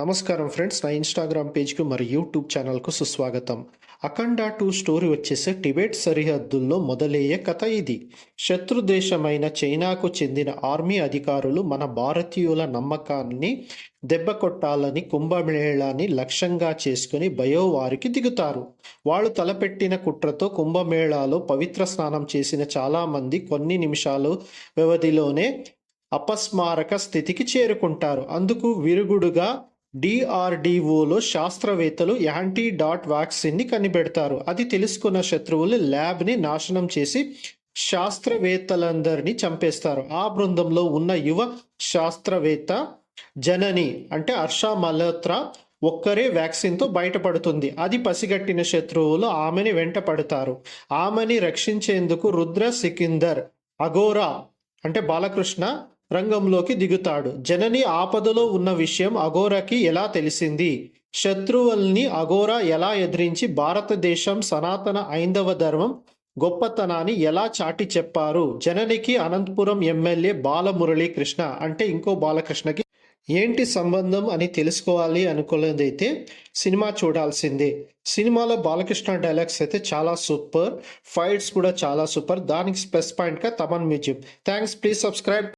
నమస్కారం ఫ్రెండ్స్, నా ఇన్స్టాగ్రామ్ పేజ్కు మరియు యూట్యూబ్ ఛానల్కు సుస్వాగతం. అఖండ 2 స్టోరీ వచ్చేసి టిబెట్ సరిహద్దుల్లో మొదలయ్యే కథ ఇది. శత్రు దేశమైన చైనాకు చెందిన ఆర్మీ అధికారులు మన భారతీయుల నమ్మకాన్ని దెబ్బకొట్టాలని కుంభమేళాని లక్ష్యంగా చేసుకుని బయోవారికి దిగుతారు. వాళ్ళు తలపెట్టిన కుట్రతో కుంభమేళాలో పవిత్ర స్నానం చేసిన చాలామంది కొన్ని నిమిషాలు వ్యవధిలోనే అపస్మారక స్థితికి చేరుకుంటారు. అందుకు విరుగుడుగా డిఆర్డిఓలో శాస్త్రవేత్తలు యాంటీడాట్ వ్యాక్సిన్ని కనిపెడతారు. అది తెలుసుకున్న శత్రువులు ల్యాబ్ని నాశనం చేసి శాస్త్రవేత్తలందరినీ చంపేస్తారు. ఆ బృందంలో ఉన్న యువ శాస్త్రవేత్త జనని అంటే హర్ష మల్హోత్రా ఒక్కరే వ్యాక్సిన్తో బయటపడుతుంది. అది పసిగట్టిన శత్రువులు ఆమెని వెంట పడతారు. ఆమెని రక్షించేందుకు రుద్ర సికిందర్ అఘోరా అంటే బాలకృష్ణ రంగంలోకి దిగుతాడు. జనని ఆపదలో ఉన్న విషయం అఘోరాకి ఎలా తెలిసింది? శత్రువుల్ని అఘోరా ఎలా ఎదిరించి భారతదేశం సనాతన ఐందవ ధర్మం గొప్పతనాన్ని ఎలా చాటి చెప్పారు? జననికి అనంతపురం ఎమ్మెల్యే బాలమురళీకృష్ణ అంటే ఇంకో బాలకృష్ణకి ఏంటి సంబంధం అని తెలుసుకోవాలి అనుకున్నదైతే సినిమా చూడాల్సిందే. సినిమాలో బాలకృష్ణ డైలాగ్స్ అయితే చాలా సూపర్, ఫైట్స్ కూడా చాలా సూపర్. దానికి ప్లస్ పాయింట్గా Thaman museum. Thanks, please subscribe.